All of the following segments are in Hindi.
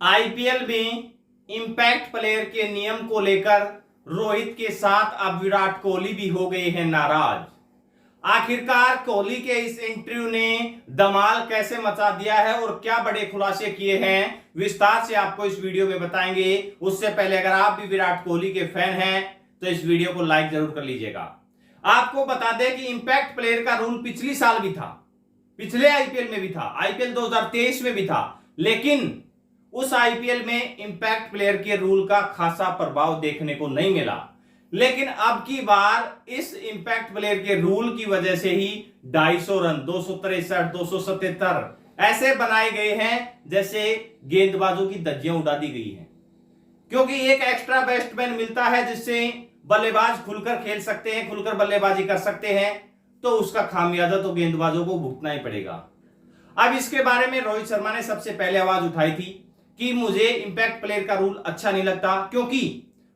आईपीएल में इंपैक्ट प्लेयर के नियम को लेकर रोहित के साथ अब विराट कोहली भी हो गए हैं नाराज। आखिरकार कोहली के इस इंटरव्यू ने धमाल कैसे मचा दिया है और क्या बड़े खुलासे किए हैं, विस्तार से आपको इस वीडियो में बताएंगे। उससे पहले अगर आप भी विराट कोहली के फैन हैं तो इस वीडियो को लाइक जरूर कर लीजिएगा। आपको बता दें कि इंपैक्ट प्लेयर का रूल पिछली साल भी था, पिछले आईपीएल में भी था, आईपीएल 2023 में भी था, लेकिन उस आईपीएल में इंपैक्ट प्लेयर के रूल का खासा प्रभाव देखने को नहीं मिला। लेकिन अब की बार इस इंपैक्ट प्लेयर के रूल की वजह से ही 250 रन, 263, 277 ऐसे बनाए गए हैं जैसे गेंदबाजों की धज्जियां उड़ा दी गई हैं, क्योंकि एक एक्स्ट्रा बैट्समैन मिलता है जिससे बल्लेबाज खुलकर खेल सकते हैं, खुलकर बल्लेबाजी कर सकते हैं, तो उसका खामियाजा तो गेंदबाजों को भुगतना ही पड़ेगा। अब इसके बारे में रोहित शर्मा ने सबसे पहले आवाज उठाई थी कि मुझे इंपैक्ट प्लेयर का रूल अच्छा नहीं लगता, क्योंकि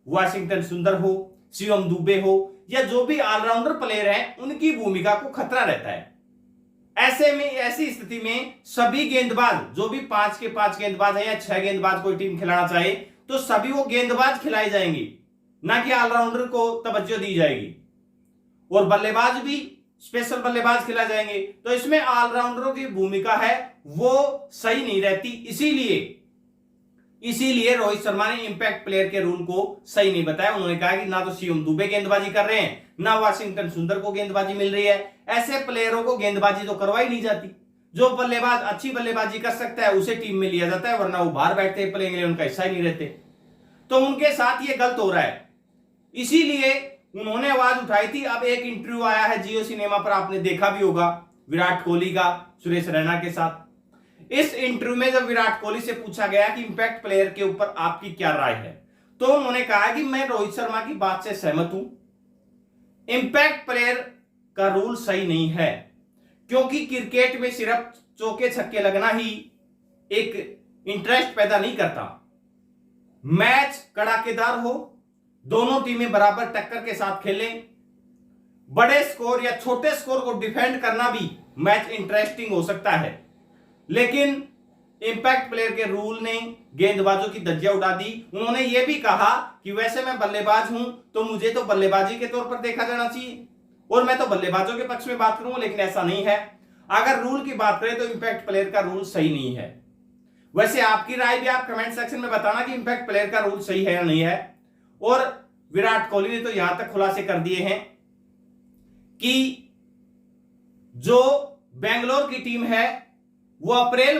वाशिंगटन सुंदर हो, शिवम दुबे हो या जो भी ऑलराउंडर प्लेयर हैं उनकी भूमिका को खतरा रहता है। ऐसे में ऐसी स्थिति में सभी गेंदबाज, जो भी 5 के 5 गेंदबाज है या 6 गेंदबाज कोई टीम खिलाना चाहे तो सभी वो गेंदबाज खिलाई जाएंगी, ना कि ऑलराउंडर को तवज्जो दी जाएगी। और बल्लेबाज भी स्पेशल बल्लेबाज खिलाए जाएंगे, तो इसमें ऑलराउंडरों की भूमिका है वो सही नहीं रहती। इसीलिए रोहित शर्मा ने इंपैक्ट प्लेयर के रूल को सही नहीं बताया। उन्होंने कहा कि ना तो शिवम दुबे गेंदबाजी कर रहे हैं, ना वाशिंगटन सुंदर को गेंदबाजी मिल रही है। ऐसे प्लेयरों को गेंदबाजी तो करवाई नहीं जाती। जो बल्लेबाज अच्छी बल्लेबाजी कर सकता है उसे टीम में लिया जाता है, वरना वो बाहर बैठते हैं, प्लेइंग 11 का हिस्सा ही नहीं रहते। तो उनके साथ ये गलत हो रहा है, इसीलिए उन्होंने आवाज उठाई थी। अब एक इंटरव्यू आया है जियो सिनेमा पर, आपने देखा भी होगा, विराट कोहली का सुरेश रैना के साथ। इस इंटरव्यू में जब विराट कोहली से पूछा गया कि इंपैक्ट प्लेयर के ऊपर आपकी क्या राय है, तो उन्होंने कहा कि मैं रोहित शर्मा की बात से सहमत हूं। इंपैक्ट प्लेयर का रूल सही नहीं है, क्योंकि क्रिकेट में सिर्फ चौके छक्के लगना ही एक इंटरेस्ट पैदा नहीं करता। मैच कड़ाकेदार हो, दोनों टीमें बराबर टक्कर के साथ खेलें, बड़े स्कोर या छोटे स्कोर को डिफेंड करना भी मैच इंटरेस्टिंग हो सकता है। लेकिन इंपैक्ट प्लेयर के रूल ने गेंदबाजों की धज्जियां उड़ा दी। उन्होंने यह भी कहा कि वैसे मैं बल्लेबाज हूं तो मुझे तो बल्लेबाजी के तौर पर देखा जाना चाहिए और मैं तो बल्लेबाजों के पक्ष में बात करूंगा, लेकिन ऐसा नहीं है। अगर रूल की बात करें तो इंपैक्ट प्लेयर का रूल सही नहीं है। वैसे आपकी राय भी आप कमेंट सेक्शन में बताना कि इंपैक्ट प्लेयर का रूल सही है या नहीं है। और विराट कोहली ने तो यहां तक खुलासे कर दिए हैं कि जो बेंगलोर की टीम है वो अप्रैल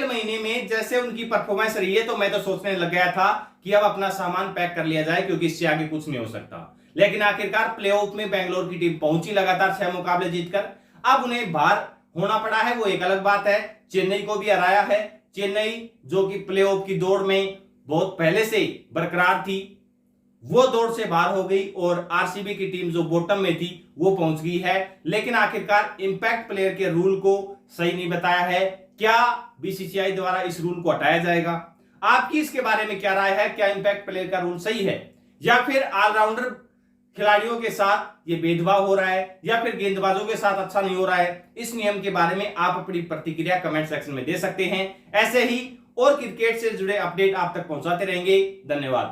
महीने में जैसे उनकी परफॉर्मेंस रही है, तो मैं तो सोचने लग गया था कि अब अपना सामान पैक कर लिया जाए, क्योंकि इससे आगे कुछ नहीं हो सकता। लेकिन आखिरकार प्लेऑफ में बेंगलोर की टीम पहुंची, लगातार 6 मुकाबले जीतकर। अब उन्हें बाहर होना पड़ा है, वो एक अलग बात है। चेन्नई को भी हराया है। चेन्नई जो कि प्लेऑफ की दौड़ में बहुत पहले से बरकरार थी, वो दौड़ से बाहर हो गई और आरसीबी की टीम जो बॉटम में थी वो पहुंच गई है। लेकिन आखिरकार इंपैक्ट प्लेयर के रूल को सही नहीं बताया है। क्या बीसीसीआई द्वारा इस रूल को हटाया जाएगा? आपकी इसके बारे में क्या राय है? क्या इंपैक्ट प्लेयर का रूल सही है, या फिर ऑलराउंडर खिलाड़ियों के साथ ये भेदभाव हो रहा है, या फिर गेंदबाजों के साथ अच्छा नहीं हो रहा है? इस नियम के बारे में आप अपनी प्रतिक्रिया कमेंट सेक्शन में दे सकते हैं। ऐसे ही और क्रिकेट से जुड़े अपडेट आप तक पहुंचाते रहेंगे। धन्यवाद।